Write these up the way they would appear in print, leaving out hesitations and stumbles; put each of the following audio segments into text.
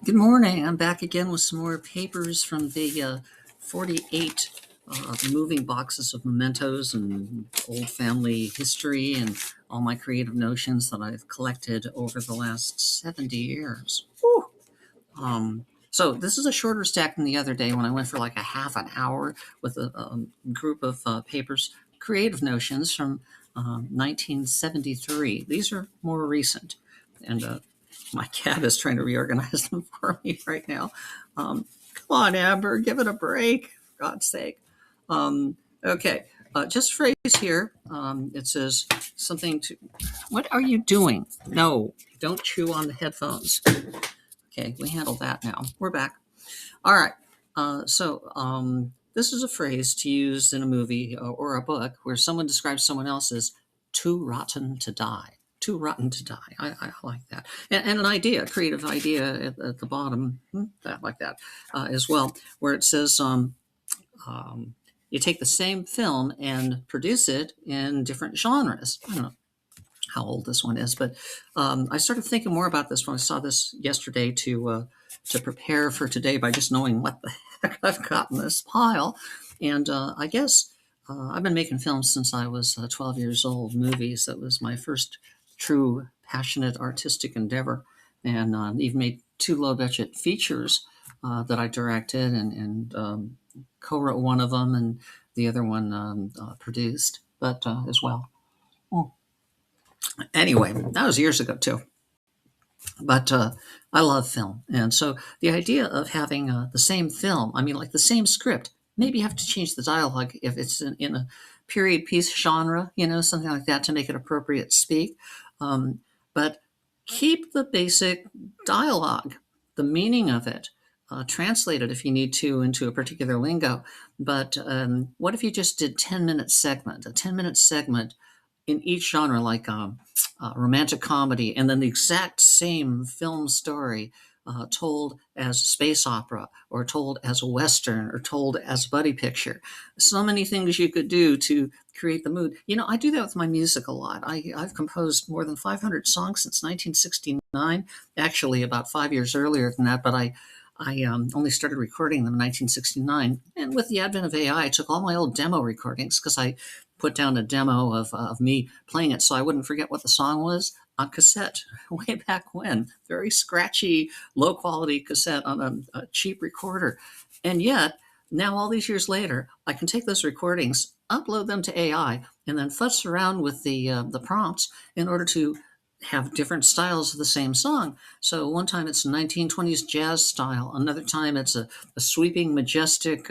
Good morning. I'm back again with some more papers from the 48 moving boxes of mementos and old family history and all my creative notions that I've collected over the last 70 years. Whew. So this is a shorter stack than the other day when I went for like a half an hour with a group of papers, creative notions from 1973. These are more recent. And my cat is trying to reorganize them for me right now. Come on, Amber, give it a break, for God's sake. Okay, just a phrase here. It says something to, what are you doing? No, don't chew on the headphones. Okay, we handled that now. We're back. All right. This is a phrase to use in a movie or a book where someone describes someone else as too rotten to die. Too rotten to die. I like that. And an idea, a creative idea at the bottom, that like that as well, where it says you take the same film and produce it in different genres. I don't know how old this one is, but I started thinking more about this when I saw this yesterday to prepare for today by just knowing what the heck I've got in this pile. And I guess I've been making films since I was 12 years old, movies. That was my first true passionate artistic endeavor, and even made two low budget features that I directed and co-wrote one of them and the other one produced, but as well. Oh, anyway, that was years ago too. But I love film, and so the idea of having the same film, I mean, like the same script, maybe you have to change the dialogue if it's in a period piece genre, something like that to make it appropriate to speak. But keep the basic dialogue, the meaning of it. Translate it if you need to into a particular lingo. But what if you just did 10-minute segment, a 10-minute segment in each genre, like romantic comedy, and then the exact same film story told as a space opera, or told as a western, or told as a buddy picture. So many things you could do to create the mood. I do that with my music a lot. I've composed more than 500 songs since 1969, actually about 5 years earlier than that, but I only started recording them in 1969. And with the advent of AI, I took all my old demo recordings because I put down a demo of me playing it so I wouldn't forget what the song was on cassette way back when. Very scratchy, low quality cassette on a cheap recorder. And yet, now all these years later, I can take those recordings, upload them to AI, and then futz around with the prompts in order to have different styles of the same song. So one time it's a 1920s jazz style. Another time it's a sweeping, majestic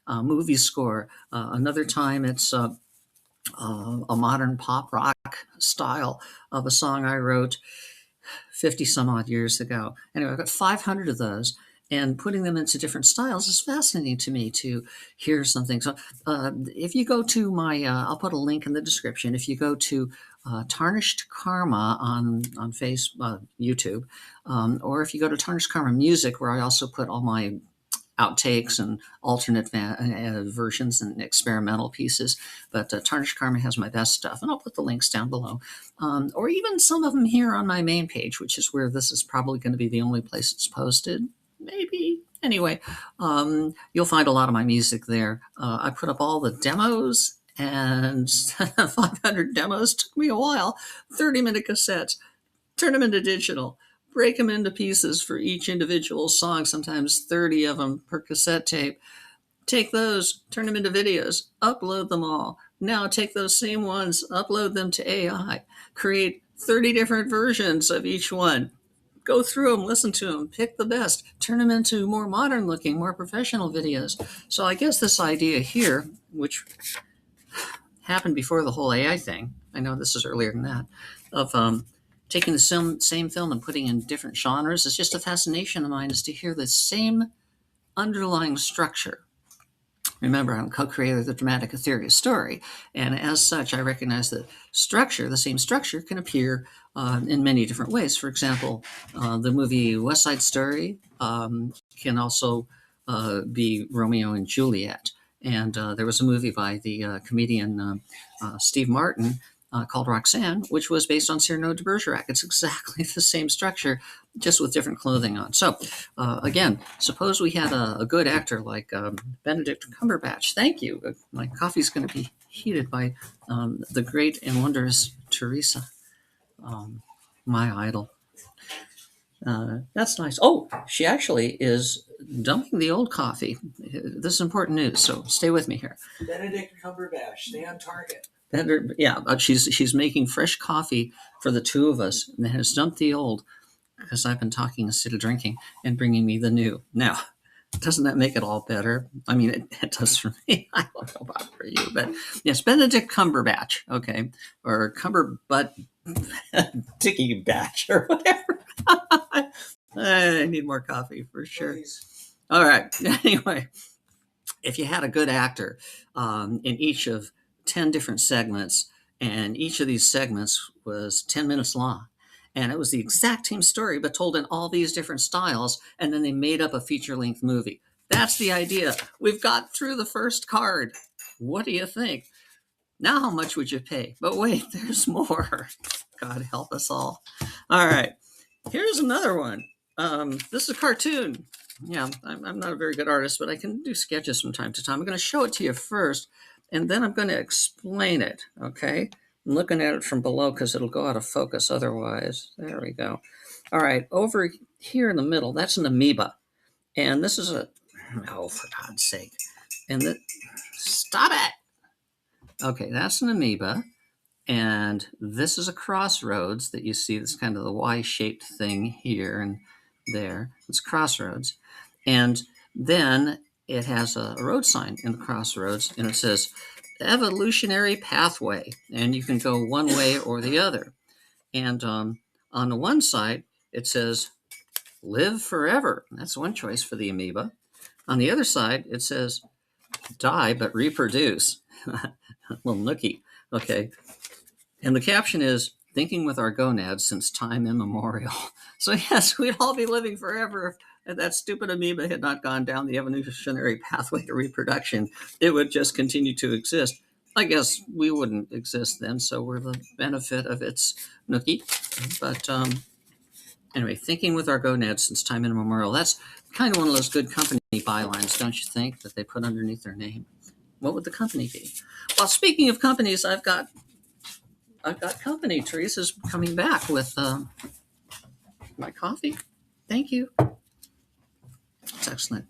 movie score. Another time it's a modern pop rock style of a song I wrote 50 some odd years ago. Anyway, I've got 500 of those, and putting them into different styles is fascinating to me to hear something. So if you go to my, I'll put a link in the description. If you go to Tarnished Karma on YouTube, or if you go to Tarnished Karma Music, where I also put all my outtakes and alternate versions and experimental pieces. But Tarnished Karma has my best stuff, and I'll put the links down below. Or even some of them here on my main page, which is where this is probably going to be the only place it's posted. Maybe. Anyway, you'll find a lot of my music there. I put up all the demos, and 500 demos took me a while. 30-minute cassettes, turn them into digital, break them into pieces for each individual song, sometimes 30 of them per cassette tape. Take those, turn them into videos, upload them all. Now take those same ones, upload them to AI, create 30 different versions of each one. Go through them, listen to them, pick the best, turn them into more modern looking, more professional videos. So I guess this idea here, which happened before the whole AI thing, I know this is earlier than that, of taking the same film and putting in different genres, is just a fascination of mine, is to hear the same underlying structure. Remember, I'm co-creator of the dramatic theory of story, and as such, I recognize that structure, the same structure, can appear in many different ways. For example, the movie West Side Story can also be Romeo and Juliet. And there was a movie by the comedian Steve Martin called Roxanne, which was based on Cyrano de Bergerac. It's exactly the same structure, just with different clothing on. So, again, suppose we had a good actor like Benedict Cumberbatch. Thank you. My coffee's going to be heated by the great and wondrous Teresa, my idol. That's nice. Oh, she actually is dumping the old coffee. This is important news, so stay with me here. Benedict Cumberbatch, stay on target. Yeah, she's making fresh coffee for the two of us, and has dumped the old because I've been talking instead of drinking, and bringing me the new. Now, doesn't that make it all better? I mean, it does for me. I don't know about for you, but yes, Benedict Cumberbatch, okay, or Cumberbutt Dicky Batch or whatever. I need more coffee for sure. Please. All right. Anyway, if you had a good actor in each of 10 different segments, and each of these segments was 10 minutes long, and it was the exact same story, but told in all these different styles, and then they made up a feature-length movie. That's the idea. We've got through the first card. What do you think? Now, how much would you pay? But wait, there's more. God help us all. All right. Here's another one. This is a cartoon. Yeah, I'm not a very good artist, but I can do sketches from time to time. I'm going to show it to you first, and then I'm going to explain it, okay? I'm looking at it from below because it'll go out of focus otherwise. There we go. All right, over here in the middle, that's an amoeba. And this is a, oh, for God's sake. And stop it. Okay, that's an amoeba. And this is a crossroads that you see. This kind of the Y-shaped thing here and there. It's crossroads. And then it has a road sign in the crossroads, and it says evolutionary pathway. And you can go one way or the other. And on the one side, it says live forever. That's one choice for the amoeba. On the other side, it says die but reproduce. Little nookie. Okay. And the caption is thinking with our gonads since time immemorial. So yes, we'd all be living forever if that stupid amoeba had not gone down the evolutionary pathway to reproduction. It would just continue to exist. I guess we wouldn't exist then, so we're the benefit of its nookie. But anyway, thinking with our gonads since time immemorial. That's kind of one of those good company bylines, don't you think, that they put underneath their name? What would the company be? Well, speaking of companies, I've got company. Teresa's coming back with my coffee. Thank you. It's excellent.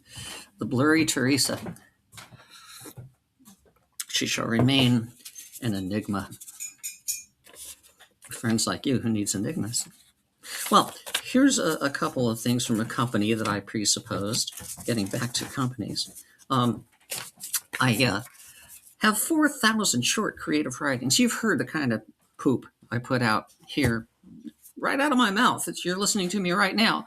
The blurry Teresa. She shall remain an enigma. Friends like you who needs enigmas. Well, here's a couple of things from a company that I presupposed. Getting back to companies. I have 4,000 short creative writings. You've heard the kind of poop I put out here right out of my mouth. You're listening to me right now.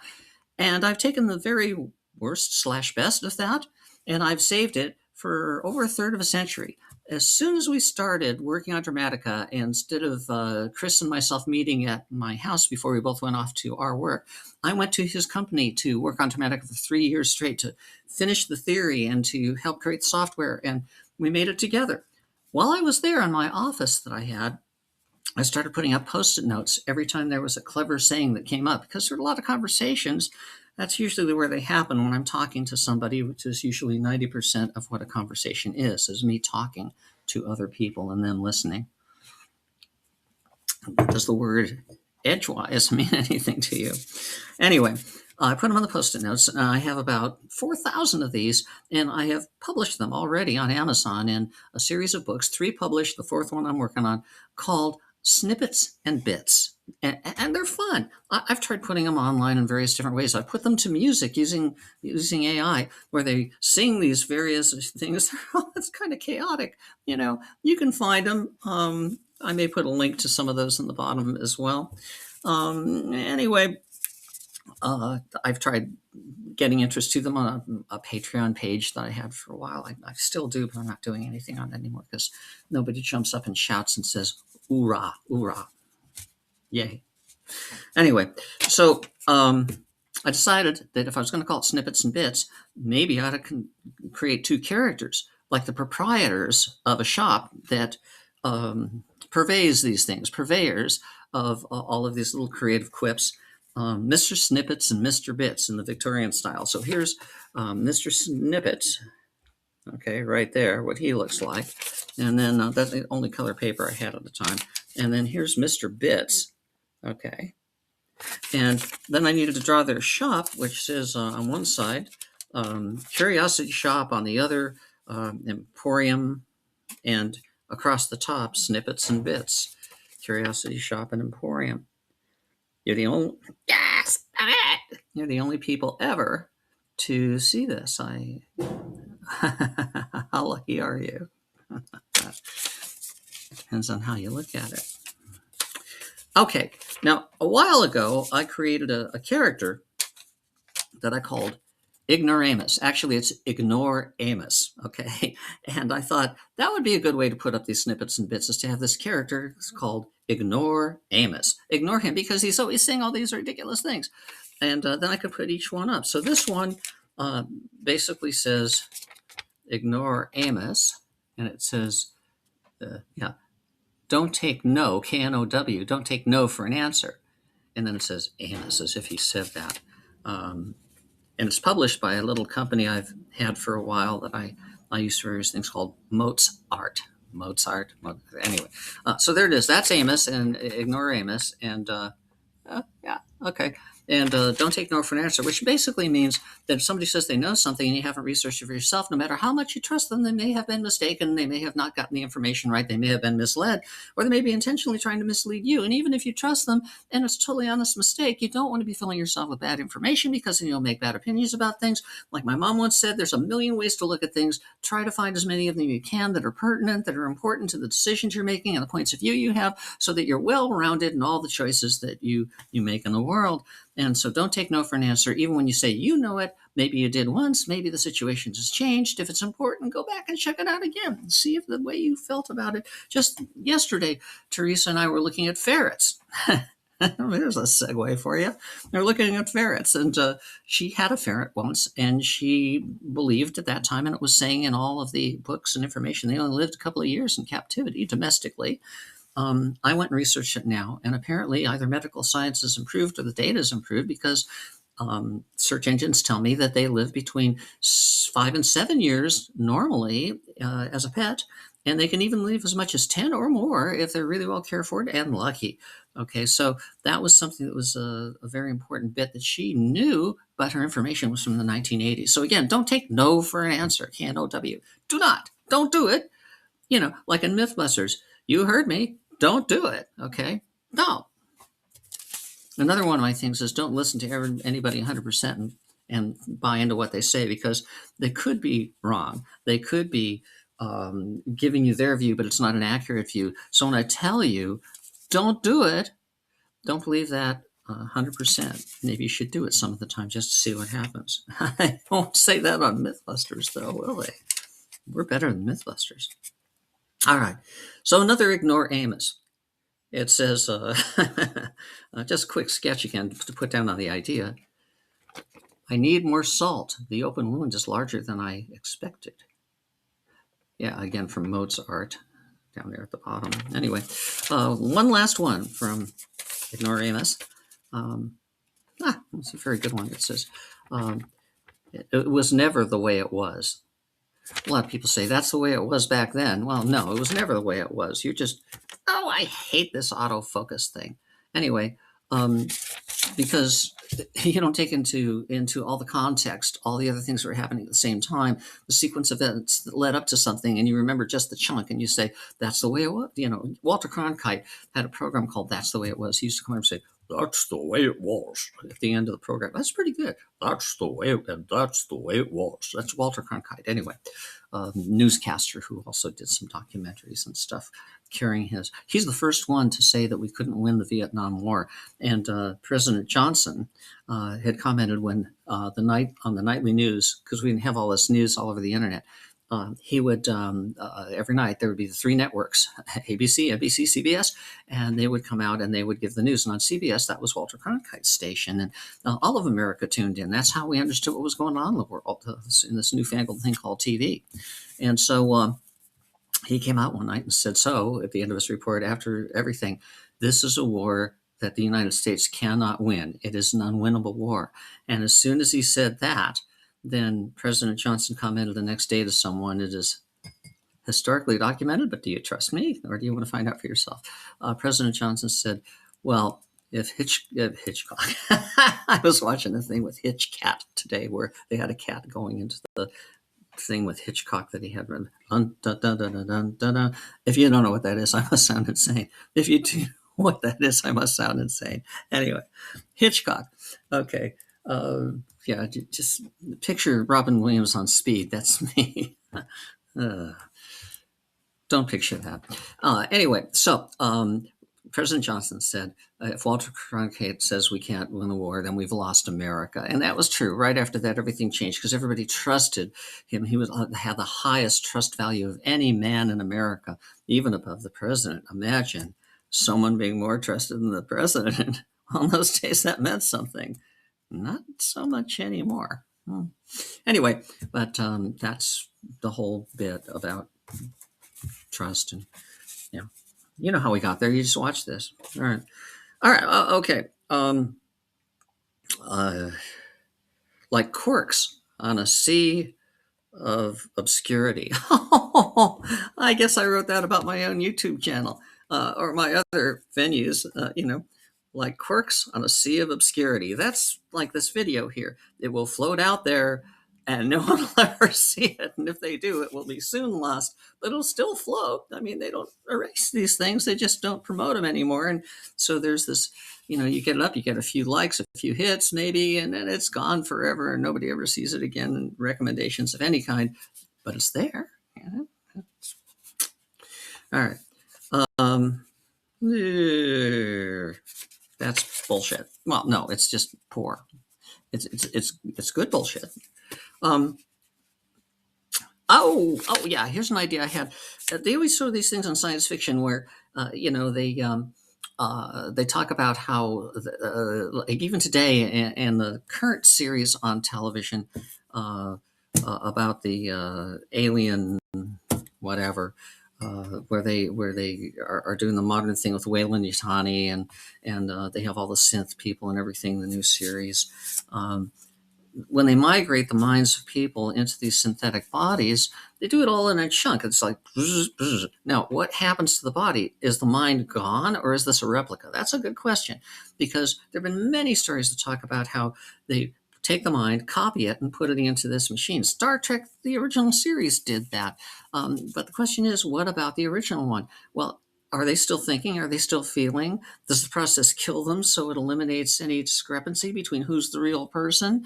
And I've taken the very worst / best of that, and I've saved it for over a third of a century. As soon as we started working on Dramatica, instead of Chris and myself meeting at my house before we both went off to our work, I went to his company to work on Dramatica for 3 years straight to finish the theory and to help create software, and we made it together. While I was there in my office that I had, I started putting up Post-it notes every time there was a clever saying that came up, because there were a lot of conversations. That's usually where they happen when I'm talking to somebody, which is usually 90% of what a conversation is me talking to other people and them listening. Does the word edgewise mean anything to you? Anyway, I put them on the Post-it notes. I have about 4,000 of these, and I have published them already on Amazon in a series of books, 3 published, the 4th one I'm working on, called Snippets and Bits. And they're fun. I've tried putting them online in various different ways. I put them to music using AI, where they sing these various things. It's kind of chaotic. You can find them. I may put a link to some of those in the bottom as well. Anyway, I've tried getting interest to them on a Patreon page that I had for a while. I still do, but I'm not doing anything on it anymore because nobody jumps up and shouts and says, "Oorah, oorah, yay." Anyway, so I decided that if I was going to call it Snippets and Bits, maybe I ought to create 2 characters, like the proprietors of a shop that purveys these things, purveyors of all of these little creative quips. Mr. Snippets and Mr. Bits in the Victorian style. So here's Mr. Snippets, okay, right there, what he looks like. And then that's the only color paper I had at the time. And then here's Mr. Bits, okay. And then I needed to draw their shop, which says on one side, Curiosity Shop, on the other, Emporium, and across the top, Snippets and Bits. Curiosity Shop and Emporium. You're the only, yes, you're the only people ever to see this. How lucky are you? Depends on how you look at it. Okay, now a while ago, I created a character that I called Ignoramus. Actually, it's Ignore Amos, okay? And I thought that would be a good way to put up these snippets and bits, is to have this character called Ignore Amos. Ignore him because he's always saying all these ridiculous things. And then I could put each one up. So this one basically says Ignore Amos, and it says, don't take no, K-N-O-W, don't take no for an answer. And then it says Amos, as if he said that. And it's published by a little company I've had for a while that I use for various things, called Mozart. Anyway, so there it is. That's Amos, and Ignore Amos. And yeah, okay. And don't take no for an answer, which basically means that if somebody says they know something and you haven't researched it for yourself, no matter how much you trust them, they may have been mistaken. They may have not gotten the information right. They may have been misled, or they may be intentionally trying to mislead you. And even if you trust them and it's a totally honest mistake, you don't want to be filling yourself with bad information, because then you'll make bad opinions about things. Like my mom once said, there's a million ways to look at things. Try to find as many of them you can that are pertinent, that are important to the decisions you're making and the points of view you have, so that you're well-rounded in all the choices that you make in the world. And so don't take no for an answer, even when you say you know it. Maybe you did once, maybe the situation has changed. If it's important, go back and check it out again and see if the way you felt about it. Just yesterday, Teresa and I were looking at ferrets. There's a segue for you. They're looking at ferrets, and she had a ferret once, and she believed at that time, and it was saying in all of the books and information, they only lived a couple of years in captivity domestically. I went and researched it now, and apparently either medical science has improved or the data has improved, because search engines tell me that they live between 5 and 7 years normally as a pet, and they can even live as much as 10 or more if they're really well cared for and lucky. Okay, so that was something that was a very important bit that she knew, but her information was from the 1980s. So again, don't take no for an answer, K-N-O-W. Don't do it. Like in Mythbusters, you heard me. Don't do it, okay? No. Another one of my things is don't listen to anybody 100% and buy into what they say, because they could be wrong. They could be giving you their view, but it's not an accurate view. So when I tell you, don't do it, don't believe that 100%. Maybe you should do it some of the time just to see what happens. I won't say that on Mythbusters, though, will they? We're better than Mythbusters. All right. So another Ignore Amos. It says, just a quick sketch again to put down on the idea. I need more salt. The open wound is larger than I expected. Yeah, again from Mozart down there at the bottom. Anyway, one last one from Ignore Amos. It's a very good one. It says, it was never the way it was. A lot of people say that's the way it was back then. Well, no, it was never the way it was. You're just, I hate this autofocus thing. Anyway, because you don't take into all the context, all the other things that were happening at the same time, the sequence of events that led up to something, and you remember just the chunk, and you say, that's the way it was. Walter Cronkite had a program called That's the Way It Was. He used to come over and say, that's the way it was at the end of the program. That's pretty good. That's the way it was. That's Walter Cronkite. Anyway, newscaster who also did some documentaries and stuff, he's the first one to say that we couldn't win the Vietnam War. And President Johnson had commented when on the nightly news, because we didn't have all this news all over the internet, he would every night there would be the three networks, ABC, NBC, CBS, and they would come out and they would give the news. And on CBS, that was Walter Cronkite's station, and all of America tuned in. That's how we understood what was going on in the world in this newfangled thing called TV. And so he came out one night and said, so at the end of his report, after everything, this is a war that the United States cannot win. It is an unwinnable war. And as soon as he said that, then President Johnson commented the next day to someone, it is historically documented, but do you trust me or do you want to find out for yourself? President Johnson said, well, if Hitchcock, I was watching a thing with Hitchcat today where they had a cat going into the thing with Hitchcock that he had written. Dun, dun, dun, dun, dun, dun, dun. If you don't know what that is, I must sound insane. If you do know what that is, I must sound insane. Anyway, Hitchcock. Okay. Yeah, just picture Robin Williams on speed. That's me. uh, don't picture that. Anyway, so President Johnson said, if Walter Cronkite says we can't win the war, then we've lost America. And that was true. Right after that, everything changed because everybody trusted him. He had the highest trust value of any man in America, even above the president. Imagine someone being more trusted than the president. On those days, that meant something. Not so much anymore. Anyway, but that's the whole bit about trust. And yeah, you know how we got there. You just watch this. All right. Okay. Like quirks on a sea of obscurity. I guess I wrote that about my own YouTube channel or my other venues. Like quirks on a sea of obscurity. That's like this video here. It will float out there and no one will ever see it. And if they do, it will be soon lost, but it'll still float. I mean, they don't erase these things. They just don't promote them anymore. And so there's this, you get it up, you get a few likes, a few hits maybe, and then it's gone forever and nobody ever sees it again in recommendations of any kind, but it's there. All right. That's bullshit. Well, no, it's just poor. It's good bullshit. Oh yeah. Here's an idea I had. They always show these things in science fiction where they talk about how like even today and the current series on television about the alien whatever. Where they are doing the modern thing with Wayland Yutani and they have all the synth people and everything. The new series, when they migrate the minds of people into these synthetic bodies, they do it all in a chunk. It's like bzz, bzz. Now, what happens to the body? Is the mind gone, or is this a replica? That's a good question because there have been many stories that talk about how they take the mind, copy it, and put it into this machine. Star Trek, the original series, did that. But the question is, what about the original one? Well, are they still thinking? Are they still feeling? Does the process kill them so it eliminates any discrepancy between who's the real person?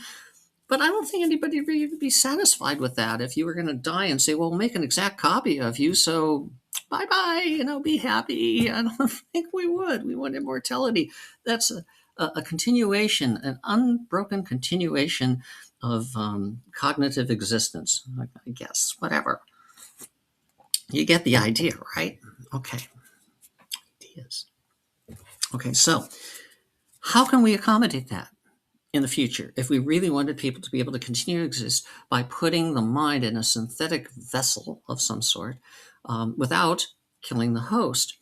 But I don't think anybody would really be satisfied with that if you were going to die and say, well, we'll make an exact copy of you, so bye-bye, be happy. I don't think we would. We want immortality. That's a continuation, an unbroken continuation of cognitive existence, I guess, whatever. You get the idea, right? Okay. Ideas. Okay, so how can we accommodate that in the future if we really wanted people to be able to continue to exist by putting the mind in a synthetic vessel of some sort without killing the host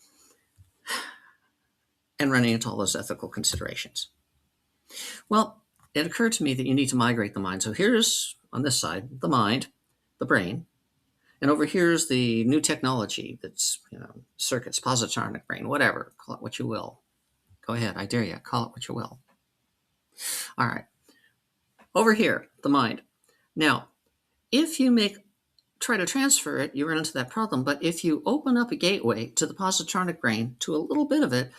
and running into all those ethical considerations? Well, it occurred to me that you need to migrate the mind. So here's, on this side, the mind, the brain, and over here's the new technology that's, circuits, positronic brain, whatever, call it what you will. Go ahead, I dare you, call it what you will. All right. Over here, the mind. Now, if you try to transfer it, you run into that problem. But if you open up a gateway to the positronic brain, to a little bit of it,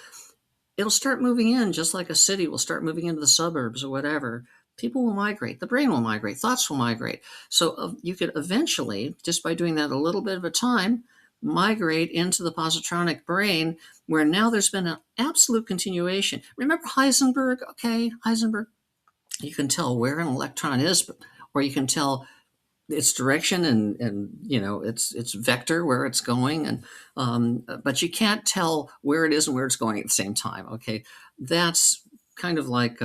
it'll start moving in just like a city will start moving into the suburbs or whatever. People will migrate. The brain will migrate. Thoughts will migrate. So you could eventually, just by doing that a little bit of a time, migrate into the positronic brain where now there's been an absolute continuation. Remember Heisenberg? Okay, Heisenberg. You can tell where an electron is, or you can tell its direction and its vector where it's going, and but you can't tell where it is and where it's going at the same time. Okay, that's kind of like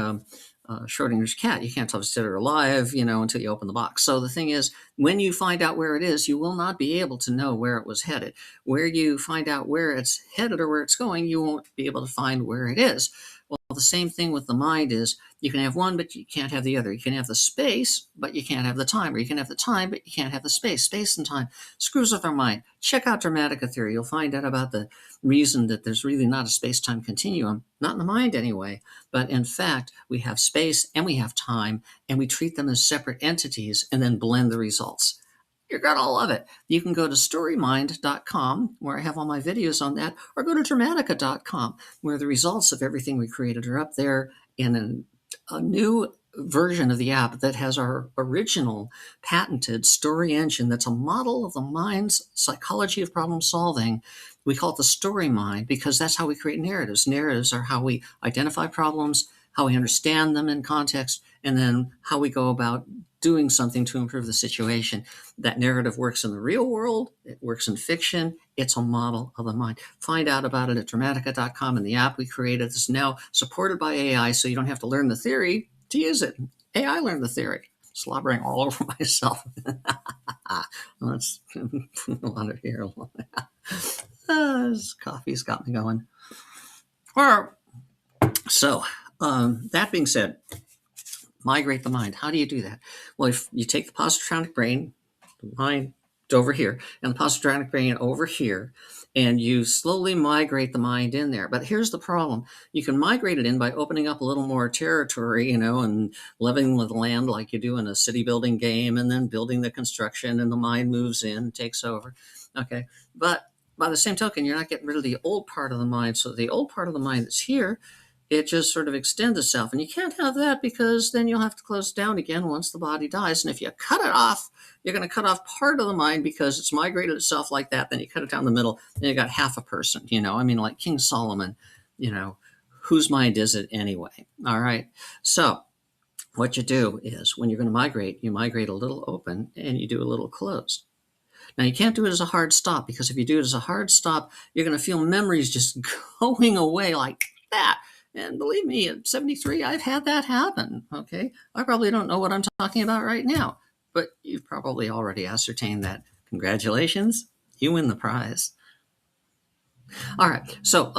Schrodinger's cat. You can't tell if it's dead or alive, until you open the box. So the thing is, when you find out where it is, you will not be able to know where it was headed. Where you find out where it's headed or where it's going, you won't be able to find where it is. Well, the same thing with the mind is you can have one, but you can't have the other. You can have the space, but you can't have the time. Or you can have the time, but you can't have the space. Space and time screws with our mind. Check out Dramatica theory. You'll find out about the reason that there's really not a space-time continuum, not in the mind anyway, but in fact, we have space and we have time, and we treat them as separate entities and then blend the results. You're going to love it. You can go to storymind.com, where I have all my videos on that, or go to dramatica.com, where the results of everything we created are up there in a new version of the app that has our original patented story engine that's a model of the mind's psychology of problem solving. We call it the story mind because that's how we create narratives. Narratives are how we identify problems, how we understand them in context, and then how we go about doing something to improve the situation. That narrative works in the real world. It works in fiction. It's a model of the mind. Find out about it at dramatica.com, and the app we created is now supported by AI, so you don't have to learn the theory to use it. AI learned the theory. Slobbering all over myself. That's a lot of here. This coffee's got me going. So, that being said, migrate the mind. How do you do that? Well, if you take the positronic brain, the mind over here, and the positronic brain over here, and you slowly migrate the mind in there. But here's the problem. You can migrate it in by opening up a little more territory, and living with land like you do in a city building game, and then building the construction, and the mind moves in, takes over. Okay. But by the same token, you're not getting rid of the old part of the mind. So the old part of the mind that's here, it just sort of extends itself. And you can't have that because then you'll have to close it down again once the body dies. And if you cut it off, you're going to cut off part of the mind because it's migrated itself like that. Then you cut it down the middle and you got half a person, like King Solomon, whose mind is it anyway? All right. So what you do is when you're going to migrate, you migrate a little open and you do a little closed. Now, you can't do it as a hard stop because if you do it as a hard stop, you're going to feel memories just going away like that. And believe me, at 73, I've had that happen, okay? I probably don't know what I'm talking about right now, but you've probably already ascertained that. Congratulations, you win the prize. All right, so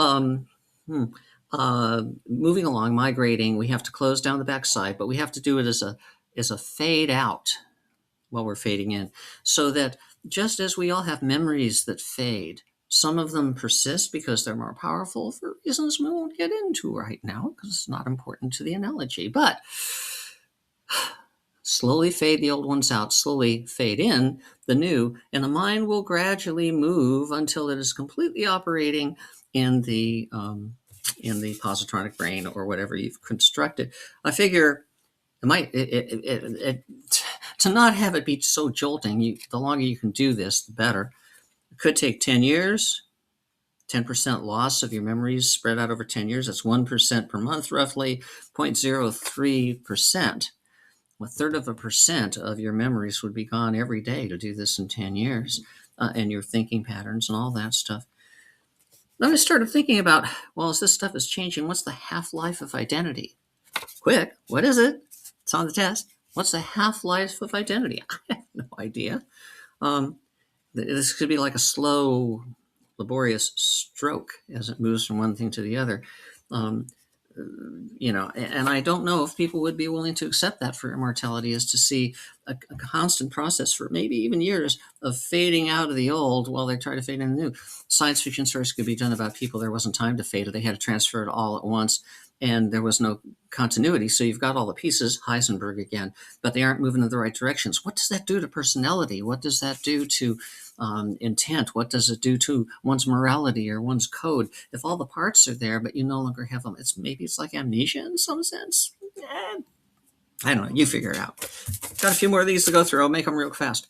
moving along, migrating, we have to close down the backside, but we have to do it as a fade out while we're fading in, so that just as we all have memories that fade, some of them persist because they're more powerful for reasons we won't get into right now because it's not important to the analogy. But slowly fade the old ones out, slowly fade in the new, and the mind will gradually move until it is completely operating in the positronic brain or whatever you've constructed. I figure to not have it be so jolting, the longer you can do this, the better. It could take 10 years, 10% loss of your memories spread out over 10 years. That's 1% per month, roughly 0.03%. 1/3% of your memories would be gone every day to do this in 10 years, and your thinking patterns and all that stuff. Then I started thinking about, well, as this stuff is changing, what's the half-life of identity? Quick, what is it? It's on the test. What's the half-life of identity? I have no idea. This could be like a slow, laborious stroke as it moves from one thing to the other. And I don't know if people would be willing to accept that for immortality, is to see a constant process for maybe even years of fading out of the old while they try to fade in the new. Science fiction stories could be done about people there wasn't time to fade it. They had to transfer it all at once, and there was no continuity. So you've got all the pieces, Heisenberg again, but they aren't moving in the right directions. What does that do to personality? What does that do to intent? What does it do to one's morality or one's code? If all the parts are there, but you no longer have them, it's like amnesia in some sense. I don't know. You figure it out. Got a few more of these to go through. I'll make them real fast.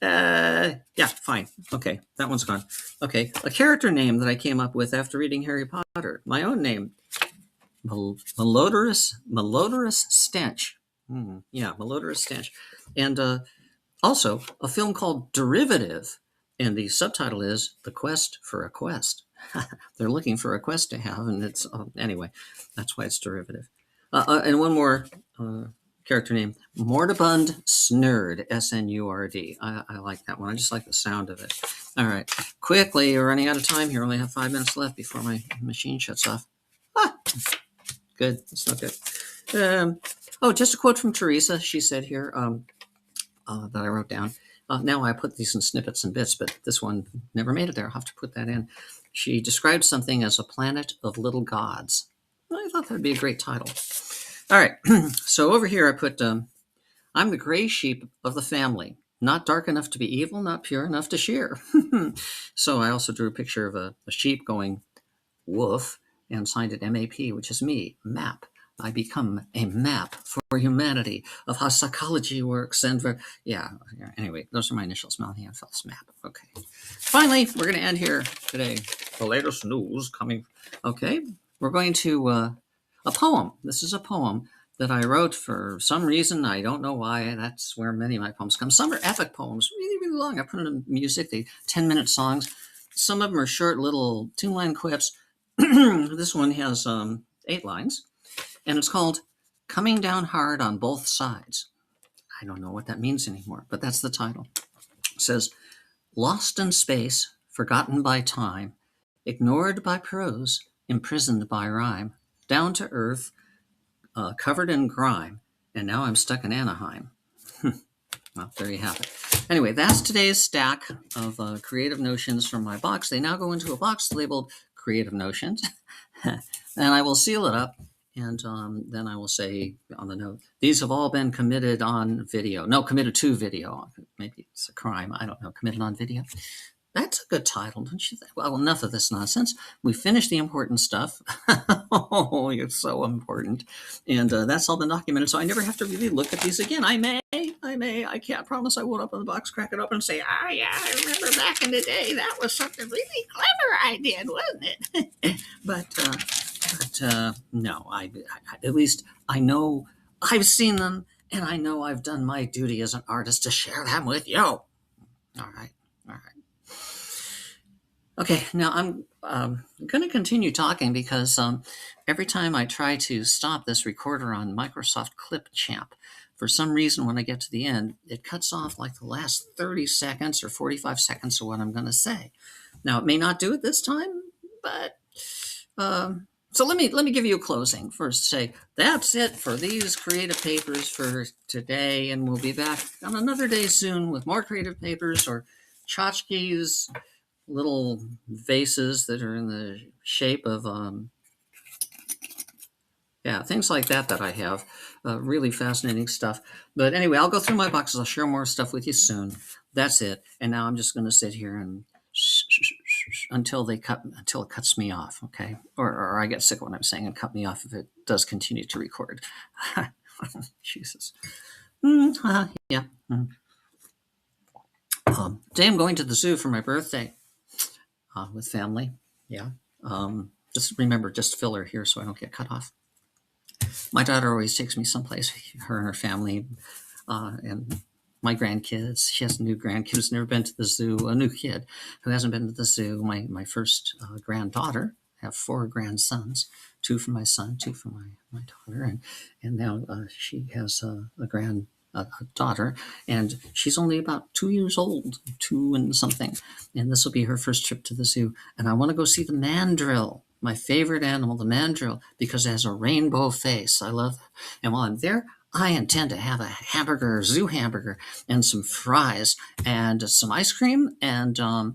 Yeah, fine. Okay, that one's gone. Okay, a character name that I came up with after reading Harry Potter. My own name. Malodorous stench. Malodorous stench. And also a film called Derivative, and the subtitle is The Quest for a Quest. They're looking for a quest to have, and it's anyway, that's why it's derivative. And one more character name, Mortibund Snurd, S-N-U-R-D. I like that one. I just like the sound of it. All right. Quickly, we're running out of time here. Only have 5 minutes left before my machine shuts off. Ah, good. That's not good. Just a quote from Teresa. She said here that I wrote down. Now I put these in snippets and bits, but this one never made it there. I'll have to put that in. She described something as a planet of little gods. I thought that would be a great title. All right. So over here I put, I'm the gray sheep of the family. Not dark enough to be evil, not pure enough to shear. So I also drew a picture of a sheep going woof and signed it MAP, which is me, map. I become a map for humanity of how psychology works. And anyway, those are my initials, Melanie and Phyllis Map. Okay. Finally, we're going to end here today. The latest news coming. Okay. We're going to a poem. This is a poem that I wrote for some reason. I don't know why. That's where many of my poems come. Some are epic poems, really, really long. I put it in music, the 10-minute songs. Some of them are short little 2-line quips. This one has 8 lines, and it's called Coming Down Hard on Both Sides. I don't know what that means anymore, but that's the title. It says, lost in space, forgotten by time, ignored by prose, imprisoned by rhyme, down to earth, covered in grime, and now I'm stuck in Anaheim. Well, there you have it. Anyway, that's today's stack of creative notions from my box. They now go into a box labeled Creative Notions, and I will seal it up, and then I will say on the note, these have all been committed on video. No, committed to video. Maybe it's a crime. I don't know. Committed on video. That's a good title, don't you think? Well, enough of this nonsense. We finished the important stuff. Oh, it's so important. And that's all been documented, so I never have to really look at these again. I may. I can't promise I won't open the box, crack it open, and say, yeah, I remember back in the day, that was something really clever I did, wasn't it? but no, I at least I know I've seen them, and I know I've done my duty as an artist to share them with you. All right. Okay, now I'm going to continue talking because every time I try to stop this recorder on Microsoft Clipchamp, for some reason when I get to the end, it cuts off like the last 30 seconds or 45 seconds of what I'm going to say. Now, it may not do it this time, but so let me give you a closing. First, say that's it for these creative papers for today, and we'll be back on another day soon with more creative papers or tchotchkes, little vases that are in the shape of things like that I have. Really fascinating stuff. But anyway, I'll go through my boxes. I'll share more stuff with you soon. That's it. And now I'm just going to sit here and until it cuts me off. Okay, or I get sick of what I'm saying and cut me off if it does continue to record. Jesus. Yeah. Today I'm going to the zoo for my birthday with family. Yeah. Just remember, just filler here so I don't get cut off. My daughter always takes me someplace, her and her family, and my grandkids. She has new grandkids, never been to the zoo. A new kid who hasn't been to the zoo. My first granddaughter. I have 4 grandsons, 2 from my son, 2 from my daughter, and now she has a daughter, and she's only about 2 years old, 2 and something, and this will be her first trip to the zoo. And I want to go see the mandrill, my favorite animal, the mandrill, because it has a rainbow face. I love it. And while I'm there, I intend to have a hamburger, zoo hamburger, and some fries, and some ice cream, and a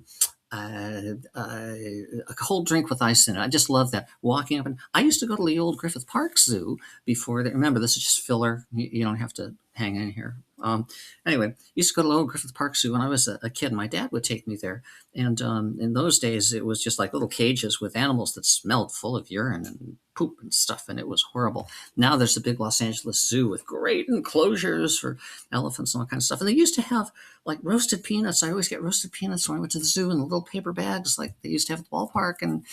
cold drink with ice in it. I just love that. Walking up, and I used to go to the old Griffith Park Zoo before. Remember, this is just filler. You don't have to hang in here. Anyway, used to go to the old Griffith Park Zoo when I was a kid. My dad would take me there, and in those days, it was just like little cages with animals that smelled full of urine and poop and stuff, and it was horrible. Now there's a big Los Angeles Zoo with great enclosures for elephants and all kinds of stuff. And they used to have like roasted peanuts. I always get roasted peanuts when I went to the zoo in the little paper bags like they used to have at the ballpark. And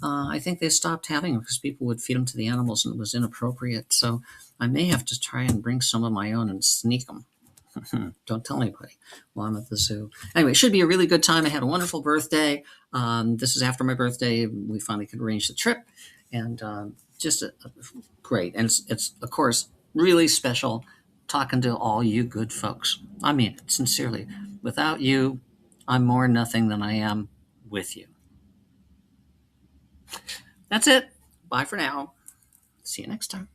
I think they stopped having them because people would feed them to the animals and it was inappropriate. So I may have to try and bring some of my own and sneak them. Don't tell anybody while I'm at the zoo. Anyway, it should be a really good time. I had a wonderful birthday. This is after my birthday. We finally could arrange the trip. And just great. And it's, of course, really special talking to all you good folks. I mean it sincerely. Without you, I'm more nothing than I am with you. That's it. Bye for now. See you next time.